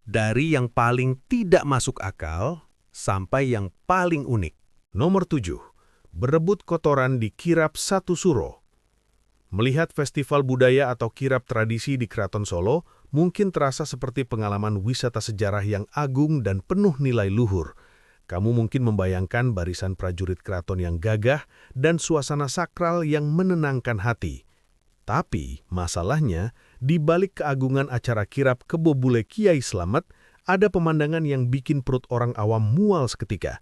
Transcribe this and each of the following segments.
Dari yang paling tidak masuk akal sampai yang paling unik. Nomor 7. Berebut kotoran di kirab satu suro. Melihat festival budaya atau kirab tradisi di Keraton Solo mungkin terasa seperti pengalaman wisata sejarah yang agung dan penuh nilai luhur. Kamu mungkin membayangkan barisan prajurit keraton yang gagah dan suasana sakral yang menenangkan hati. Tapi, masalahnya, di balik keagungan acara kirab Kebo Bule Kiai Slamet, ada pemandangan yang bikin perut orang awam mual seketika.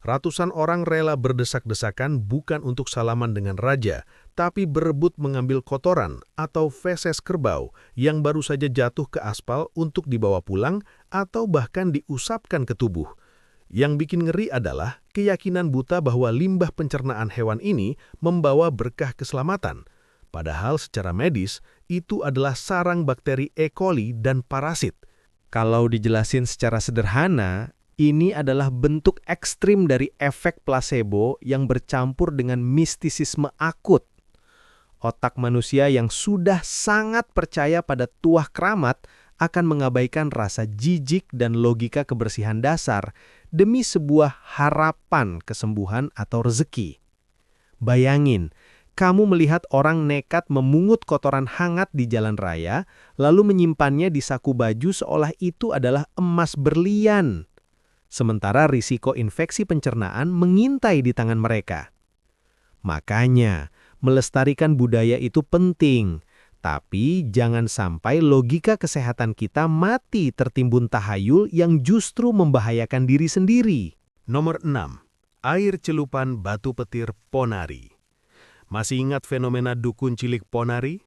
Ratusan orang rela berdesak-desakan bukan untuk salaman dengan raja, tapi berebut mengambil kotoran atau feses kerbau yang baru saja jatuh ke aspal untuk dibawa pulang atau bahkan diusapkan ke tubuh. Yang bikin ngeri adalah keyakinan buta bahwa limbah pencernaan hewan ini membawa berkah keselamatan. Padahal secara medis, itu adalah sarang bakteri E. coli dan parasit. Kalau dijelasin secara sederhana, ini adalah bentuk ekstrim dari efek placebo yang bercampur dengan mistisisme akut. Otak manusia yang sudah sangat percaya pada tuah keramat akan mengabaikan rasa jijik dan logika kebersihan dasar demi sebuah harapan kesembuhan atau rezeki. Bayangin, kamu melihat orang nekat memungut kotoran hangat di jalan raya, lalu menyimpannya di saku baju seolah itu adalah emas berlian. Sementara risiko infeksi pencernaan mengintai di tangan mereka. Makanya, melestarikan budaya itu penting. Tapi jangan sampai logika kesehatan kita mati tertimbun tahayul yang justru membahayakan diri sendiri. Nomor 6. Air celupan batu petir Ponari. Masih ingat fenomena dukun cilik Ponari?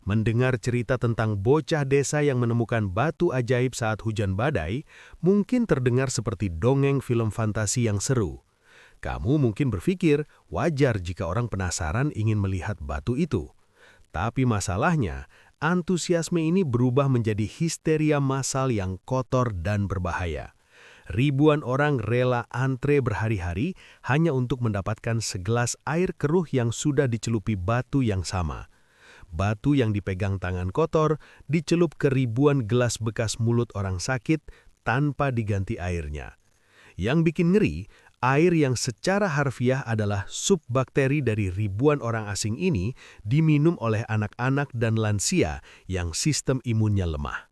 Mendengar cerita tentang bocah desa yang menemukan batu ajaib saat hujan badai, mungkin terdengar seperti dongeng film fantasi yang seru. Kamu mungkin berpikir wajar jika orang penasaran ingin melihat batu itu. Tapi masalahnya, antusiasme ini berubah menjadi histeria massal yang kotor dan berbahaya. Ribuan orang rela antre berhari-hari hanya untuk mendapatkan segelas air keruh yang sudah dicelupi batu yang sama. Batu yang dipegang tangan kotor dicelup ke ribuan gelas bekas mulut orang sakit tanpa diganti airnya. Yang bikin ngeri, air yang secara harfiah adalah subbakteri dari ribuan orang asing ini diminum oleh anak-anak dan lansia yang sistem imunnya lemah.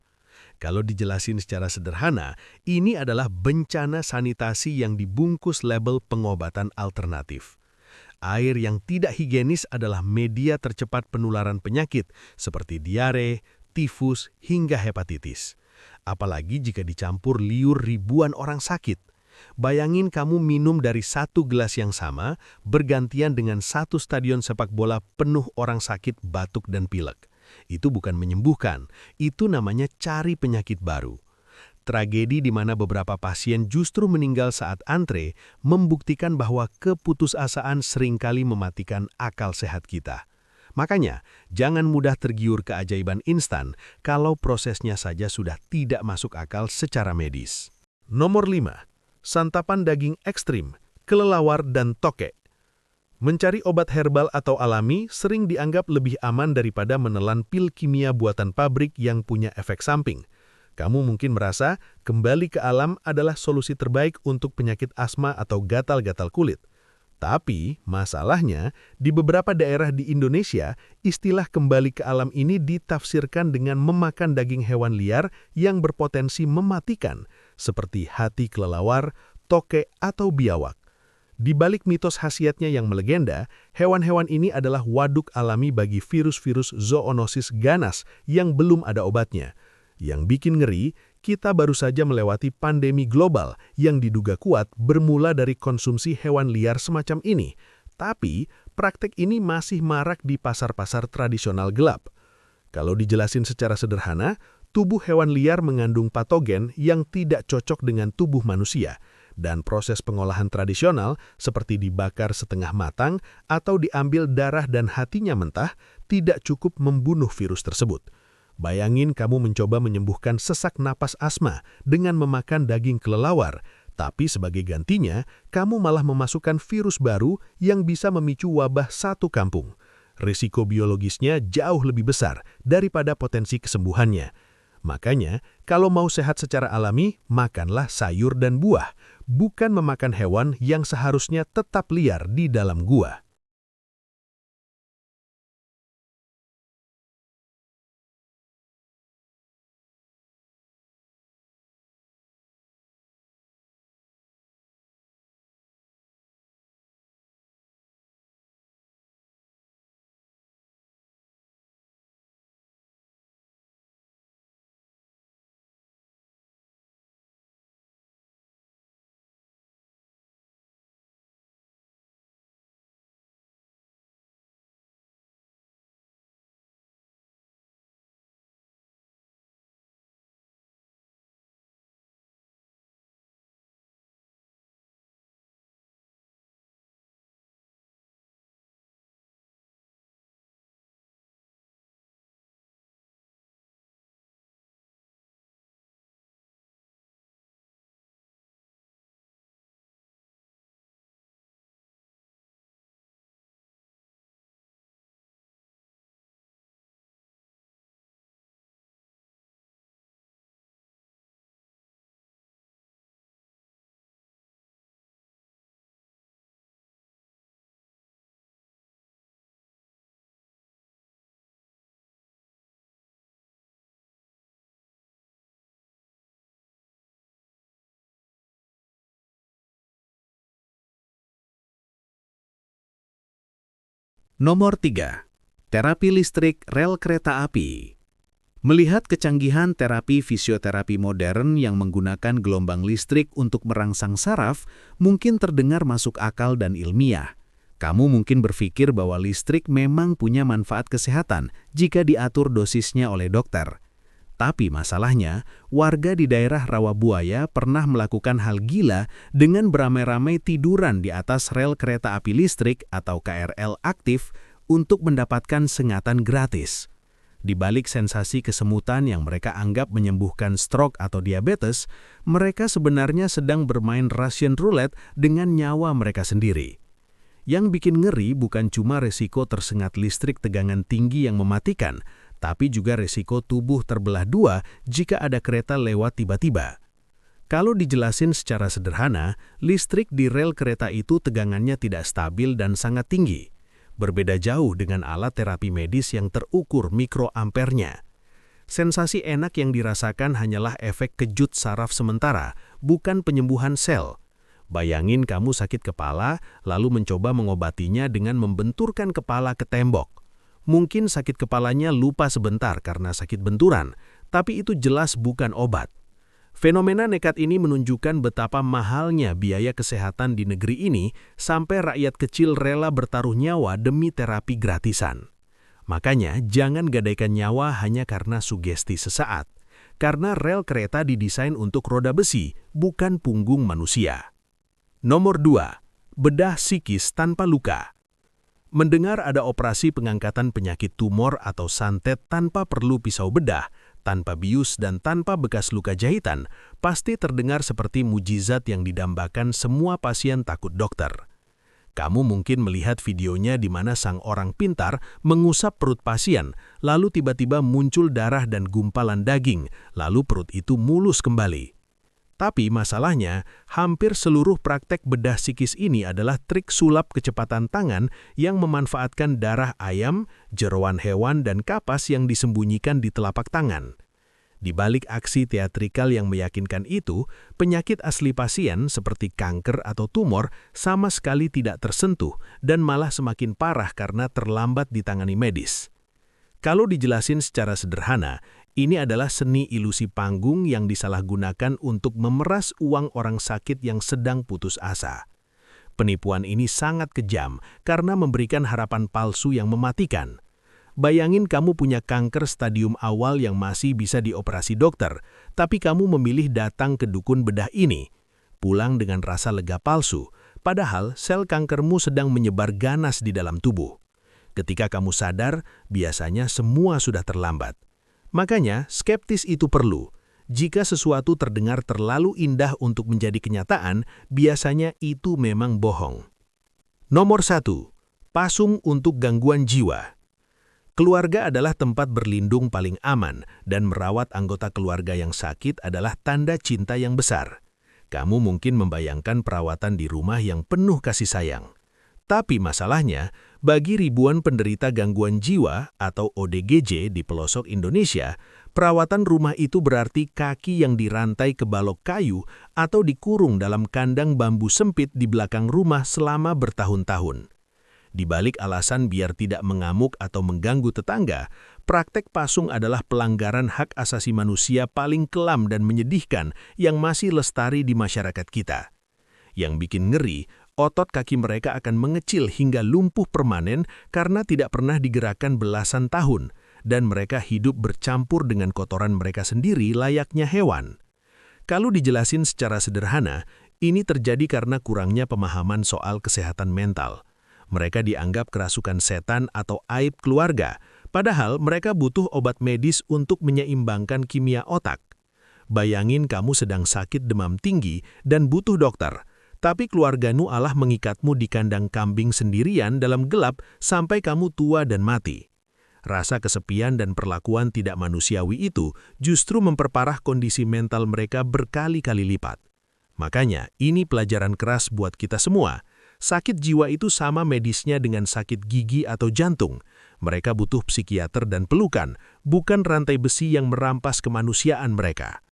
Kalau dijelasin secara sederhana, ini adalah bencana sanitasi yang dibungkus label pengobatan alternatif. Air yang tidak higienis adalah media tercepat penularan penyakit seperti diare, tifus, hingga hepatitis. Apalagi jika dicampur liur ribuan orang sakit. Bayangin kamu minum dari satu gelas yang sama, bergantian dengan satu stadion sepak bola penuh orang sakit batuk dan pilek. Itu bukan menyembuhkan, itu namanya cari penyakit baru. Tragedi di mana beberapa pasien justru meninggal saat antre membuktikan bahwa keputusasaan seringkali mematikan akal sehat kita. Makanya, jangan mudah tergiur keajaiban instan kalau prosesnya saja sudah tidak masuk akal secara medis. Nomor 5. Santapan daging ekstrim, kelelawar dan tokek. Mencari obat herbal atau alami sering dianggap lebih aman daripada menelan pil kimia buatan pabrik yang punya efek samping. Kamu mungkin merasa kembali ke alam adalah solusi terbaik untuk penyakit asma atau gatal-gatal kulit. Tapi, masalahnya, di beberapa daerah di Indonesia, istilah kembali ke alam ini ditafsirkan dengan memakan daging hewan liar yang berpotensi mematikan, seperti hati kelelawar, toke, atau biawak. Di balik mitos khasiatnya yang melegenda, hewan-hewan ini adalah waduk alami bagi virus-virus zoonosis ganas yang belum ada obatnya. Yang bikin ngeri, kita baru saja melewati pandemi global yang diduga kuat bermula dari konsumsi hewan liar semacam ini. Tapi, praktek ini masih marak di pasar-pasar tradisional gelap. Kalau dijelasin secara sederhana, tubuh hewan liar mengandung patogen yang tidak cocok dengan tubuh manusia. Dan proses pengolahan tradisional seperti dibakar setengah matang atau diambil darah dan hatinya mentah tidak cukup membunuh virus tersebut. Bayangin kamu mencoba menyembuhkan sesak napas asma dengan memakan daging kelelawar, tapi sebagai gantinya, kamu malah memasukkan virus baru yang bisa memicu wabah satu kampung. Risiko biologisnya jauh lebih besar daripada potensi kesembuhannya. Makanya, kalau mau sehat secara alami, makanlah sayur dan buah, bukan memakan hewan yang seharusnya tetap liar di dalam gua. Nomor 3. Terapi listrik rel kereta api. Melihat kecanggihan terapi fisioterapi modern yang menggunakan gelombang listrik untuk merangsang saraf, mungkin terdengar masuk akal dan ilmiah. Kamu mungkin berpikir bahwa listrik memang punya manfaat kesehatan jika diatur dosisnya oleh dokter. Tapi masalahnya, warga di daerah Rawabuaya pernah melakukan hal gila dengan beramai-ramai tiduran di atas rel kereta api listrik atau KRL aktif untuk mendapatkan sengatan gratis. Di balik sensasi kesemutan yang mereka anggap menyembuhkan stroke atau diabetes, mereka sebenarnya sedang bermain Russian roulette dengan nyawa mereka sendiri. Yang bikin ngeri bukan cuma resiko tersengat listrik tegangan tinggi yang mematikan, tapi juga resiko tubuh terbelah dua jika ada kereta lewat tiba-tiba. Kalau dijelasin secara sederhana, listrik di rel kereta itu tegangannya tidak stabil dan sangat tinggi. Berbeda jauh dengan alat terapi medis yang terukur mikroampernya. Sensasi enak yang dirasakan hanyalah efek kejut saraf sementara, bukan penyembuhan sel. Bayangin kamu sakit kepala, lalu mencoba mengobatinya dengan membenturkan kepala ke tembok. Mungkin sakit kepalanya lupa sebentar karena sakit benturan, tapi itu jelas bukan obat. Fenomena nekat ini menunjukkan betapa mahalnya biaya kesehatan di negeri ini sampai rakyat kecil rela bertaruh nyawa demi terapi gratisan. Makanya jangan gadaikan nyawa hanya karena sugesti sesaat, karena rel kereta didesain untuk roda besi, bukan punggung manusia. Nomor 2. Bedah psikis tanpa luka. Mendengar ada operasi pengangkatan penyakit tumor atau santet tanpa perlu pisau bedah, tanpa bius dan tanpa bekas luka jahitan, pasti terdengar seperti mujizat yang didambakan semua pasien takut dokter. Kamu mungkin melihat videonya di mana sang orang pintar mengusap perut pasien, lalu tiba-tiba muncul darah dan gumpalan daging, lalu perut itu mulus kembali. Tapi masalahnya, hampir seluruh praktek bedah psikis ini adalah trik sulap kecepatan tangan yang memanfaatkan darah ayam, jeroan hewan, dan kapas yang disembunyikan di telapak tangan. Di balik aksi teatrikal yang meyakinkan itu, penyakit asli pasien seperti kanker atau tumor sama sekali tidak tersentuh dan malah semakin parah karena terlambat ditangani medis. Kalau dijelasin secara sederhana, ini adalah seni ilusi panggung yang disalahgunakan untuk memeras uang orang sakit yang sedang putus asa. Penipuan ini sangat kejam karena memberikan harapan palsu yang mematikan. Bayangin kamu punya kanker stadium awal yang masih bisa dioperasi dokter, tapi kamu memilih datang ke dukun bedah ini. Pulang dengan rasa lega palsu, padahal sel kankermu sedang menyebar ganas di dalam tubuh. Ketika kamu sadar, biasanya semua sudah terlambat. Makanya, skeptis itu perlu. Jika sesuatu terdengar terlalu indah untuk menjadi kenyataan, biasanya itu memang bohong. Nomor 1. Pasung untuk gangguan jiwa. Keluarga adalah tempat berlindung paling aman, dan merawat anggota keluarga yang sakit adalah tanda cinta yang besar. Kamu mungkin membayangkan perawatan di rumah yang penuh kasih sayang. Tapi masalahnya, bagi ribuan penderita gangguan jiwa atau ODGJ di pelosok Indonesia, perawatan rumah itu berarti kaki yang dirantai ke balok kayu atau dikurung dalam kandang bambu sempit di belakang rumah selama bertahun-tahun. Di balik alasan biar tidak mengamuk atau mengganggu tetangga, praktek pasung adalah pelanggaran hak asasi manusia paling kelam dan menyedihkan yang masih lestari di masyarakat kita. Yang bikin ngeri, otot kaki mereka akan mengecil hingga lumpuh permanen karena tidak pernah digerakkan belasan tahun, dan mereka hidup bercampur dengan kotoran mereka sendiri layaknya hewan. Kalau dijelasin secara sederhana, ini terjadi karena kurangnya pemahaman soal kesehatan mental. Mereka dianggap kerasukan setan atau aib keluarga, padahal mereka butuh obat medis untuk menyeimbangkan kimia otak. Bayangin kamu sedang sakit demam tinggi dan butuh dokter, tapi keluargamu Allah mengikatmu di kandang kambing sendirian dalam gelap sampai kamu tua dan mati. Rasa kesepian dan perlakuan tidak manusiawi itu justru memperparah kondisi mental mereka berkali-kali lipat. Makanya, ini pelajaran keras buat kita semua. Sakit jiwa itu sama medisnya dengan sakit gigi atau jantung. Mereka butuh psikiater dan pelukan, bukan rantai besi yang merampas kemanusiaan mereka.